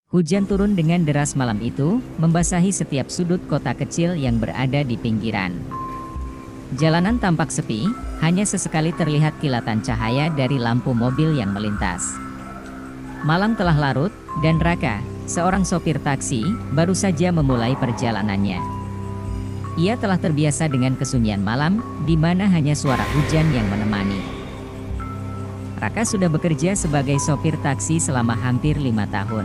Hujan turun dengan deras malam itu, membasahi setiap sudut kota kecil yang berada di pinggiran. Jalanan tampak sepi, hanya sesekali terlihat kilatan cahaya dari lampu mobil yang melintas. Malam telah larut, dan Raka, seorang sopir taksi, baru saja memulai perjalanannya. Ia telah terbiasa dengan kesunyian malam, di mana hanya suara hujan yang menemani. Raka sudah bekerja sebagai sopir taksi selama hampir 5 tahun.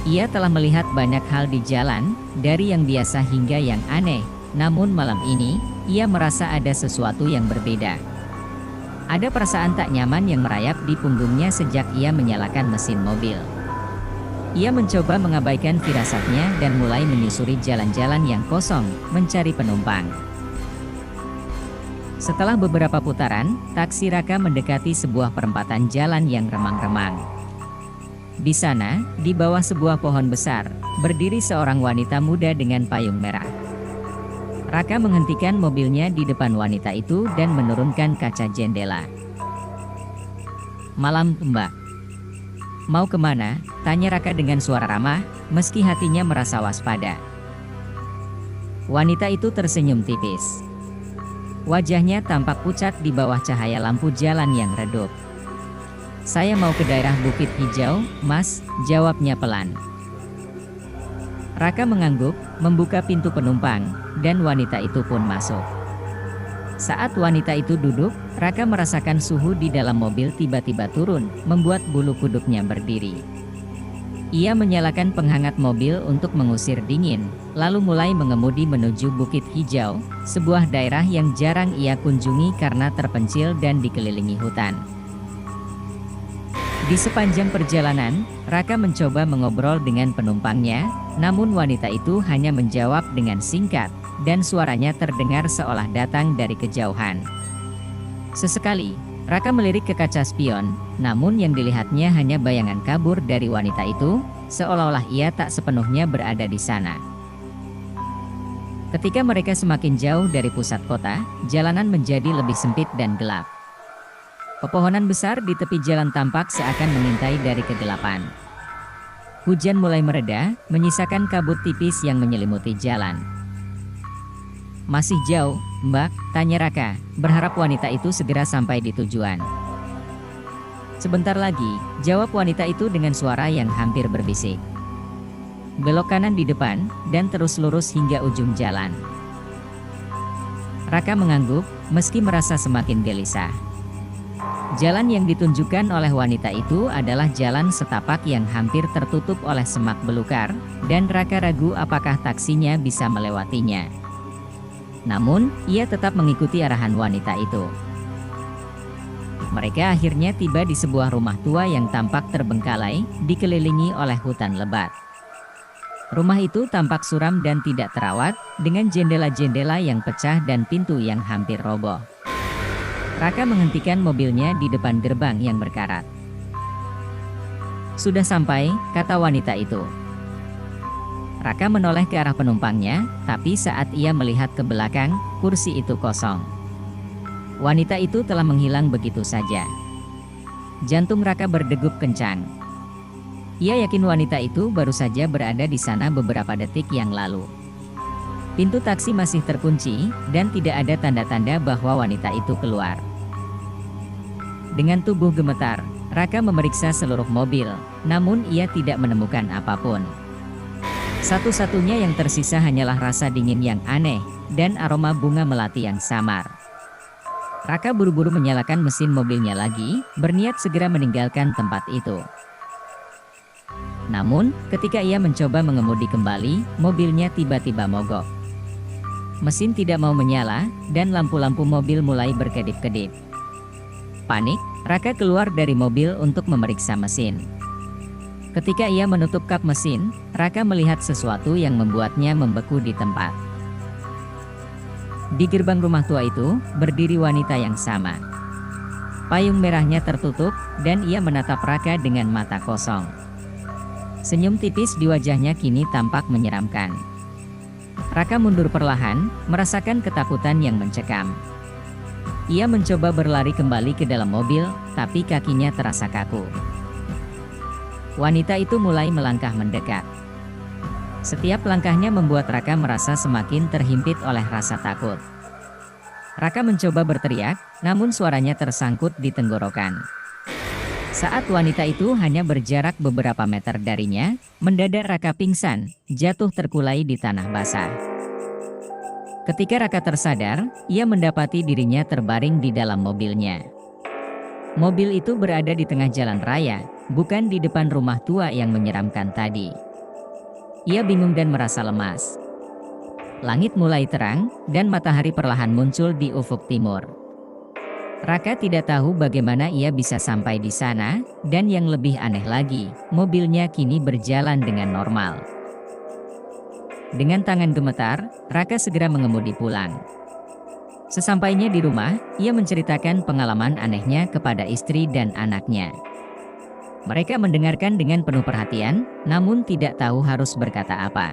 Ia telah melihat banyak hal di jalan, dari yang biasa hingga yang aneh. Namun malam ini, ia merasa ada sesuatu yang berbeda. Ada perasaan tak nyaman yang merayap di punggungnya sejak ia menyalakan mesin mobil. Ia mencoba mengabaikan firasatnya dan mulai menyusuri jalan-jalan yang kosong, mencari penumpang. Setelah beberapa putaran, taksi Raka mendekati sebuah perempatan jalan yang remang-remang. Di sana, di bawah sebuah pohon besar, berdiri seorang wanita muda dengan payung merah. Raka menghentikan mobilnya di depan wanita itu dan menurunkan kaca jendela. "Malam, Mbak. Mau kemana?" tanya Raka dengan suara ramah, meski hatinya merasa waspada. Wanita itu tersenyum tipis. Wajahnya tampak pucat di bawah cahaya lampu jalan yang redup. "Saya mau ke daerah Bukit Hijau, Mas," jawabnya pelan. Raka mengangguk, membuka pintu penumpang, dan wanita itu pun masuk. Saat wanita itu duduk, Raka merasakan suhu di dalam mobil tiba-tiba turun, membuat bulu kuduknya berdiri. Ia menyalakan penghangat mobil untuk mengusir dingin, lalu mulai mengemudi menuju Bukit Hijau, sebuah daerah yang jarang ia kunjungi karena terpencil dan dikelilingi hutan. Di sepanjang perjalanan, Raka mencoba mengobrol dengan penumpangnya, namun wanita itu hanya menjawab dengan singkat, dan suaranya terdengar seolah datang dari kejauhan. Sesekali, Raka melirik ke kaca spion, namun yang dilihatnya hanya bayangan kabur dari wanita itu, seolah-olah ia tak sepenuhnya berada di sana. Ketika mereka semakin jauh dari pusat kota, jalanan menjadi lebih sempit dan gelap. Pepohonan besar di tepi jalan tampak seakan mengintai dari kegelapan. Hujan mulai mereda, menyisakan kabut tipis yang menyelimuti jalan. "Masih jauh, Mbak?" tanya Raka, berharap wanita itu segera sampai di tujuan. "Sebentar lagi," jawab wanita itu dengan suara yang hampir berbisik. "Belok kanan di depan, dan terus lurus hingga ujung jalan." Raka mengangguk, meski merasa semakin gelisah. Jalan yang ditunjukkan oleh wanita itu adalah jalan setapak yang hampir tertutup oleh semak belukar, dan Raka ragu apakah taksinya bisa melewatinya. Namun, ia tetap mengikuti arahan wanita itu. Mereka akhirnya tiba di sebuah rumah tua yang tampak terbengkalai, dikelilingi oleh hutan lebat. Rumah itu tampak suram dan tidak terawat, dengan jendela-jendela yang pecah dan pintu yang hampir roboh. Raka menghentikan mobilnya di depan gerbang yang berkarat. "Sudah sampai," kata wanita itu. Raka menoleh ke arah penumpangnya, tapi saat ia melihat ke belakang, kursi itu kosong. Wanita itu telah menghilang begitu saja. Jantung Raka berdegup kencang. Ia yakin wanita itu baru saja berada di sana beberapa detik yang lalu. Pintu taksi masih terkunci, dan tidak ada tanda-tanda bahwa wanita itu keluar. Dengan tubuh gemetar, Raka memeriksa seluruh mobil, namun ia tidak menemukan apapun. Satu-satunya yang tersisa hanyalah rasa dingin yang aneh, dan aroma bunga melati yang samar. Raka buru-buru menyalakan mesin mobilnya lagi, berniat segera meninggalkan tempat itu. Namun, ketika ia mencoba mengemudi kembali, mobilnya tiba-tiba mogok. Mesin tidak mau menyala, dan lampu-lampu mobil mulai berkedip-kedip. Panik, Raka keluar dari mobil untuk memeriksa mesin. Ketika ia menutup kap mesin, Raka melihat sesuatu yang membuatnya membeku di tempat. Di gerbang rumah tua itu, berdiri wanita yang sama. Payung merahnya tertutup, dan ia menatap Raka dengan mata kosong. Senyum tipis di wajahnya kini tampak menyeramkan. Raka mundur perlahan, merasakan ketakutan yang mencekam. Ia mencoba berlari kembali ke dalam mobil, tapi kakinya terasa kaku. Wanita itu mulai melangkah mendekat. Setiap langkahnya membuat Raka merasa semakin terhimpit oleh rasa takut. Raka mencoba berteriak, namun suaranya tersangkut di tenggorokan. Saat wanita itu hanya berjarak beberapa meter darinya, mendadak Raka pingsan, jatuh terkulai di tanah basah. Ketika Raka tersadar, ia mendapati dirinya terbaring di dalam mobilnya. Mobil itu berada di tengah jalan raya, bukan di depan rumah tua yang menyeramkan tadi. Ia bingung dan merasa lemas. Langit mulai terang, dan matahari perlahan muncul di ufuk timur. Raka tidak tahu bagaimana ia bisa sampai di sana, dan yang lebih aneh lagi, mobilnya kini berjalan dengan normal. Dengan tangan gemetar, Raka segera mengemudi pulang. Sesampainya di rumah, ia menceritakan pengalaman anehnya kepada istri dan anaknya. Mereka mendengarkan dengan penuh perhatian, namun tidak tahu harus berkata apa.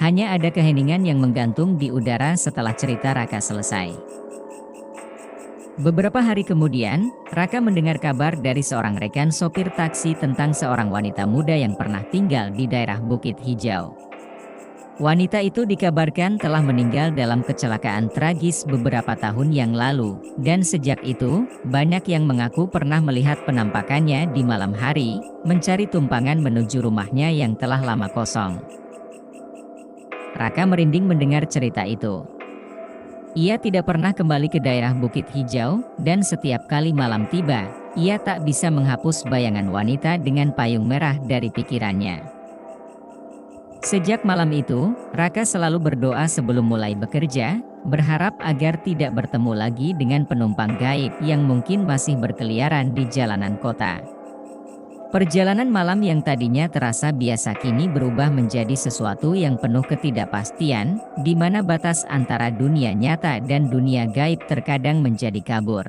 Hanya ada keheningan yang menggantung di udara setelah cerita Raka selesai. Beberapa hari kemudian, Raka mendengar kabar dari seorang rekan sopir taksi tentang seorang wanita muda yang pernah tinggal di daerah Bukit Hijau. Wanita itu dikabarkan telah meninggal dalam kecelakaan tragis beberapa tahun yang lalu, dan sejak itu, banyak yang mengaku pernah melihat penampakannya di malam hari, mencari tumpangan menuju rumahnya yang telah lama kosong. Raka merinding mendengar cerita itu. Ia tidak pernah kembali ke daerah Bukit Hijau, dan setiap kali malam tiba, ia tak bisa menghapus bayangan wanita dengan payung merah dari pikirannya. Sejak malam itu, Raka selalu berdoa sebelum mulai bekerja, berharap agar tidak bertemu lagi dengan penumpang gaib yang mungkin masih berkeliaran di jalanan kota. Perjalanan malam yang tadinya terasa biasa kini berubah menjadi sesuatu yang penuh ketidakpastian, di mana batas antara dunia nyata dan dunia gaib terkadang menjadi kabur.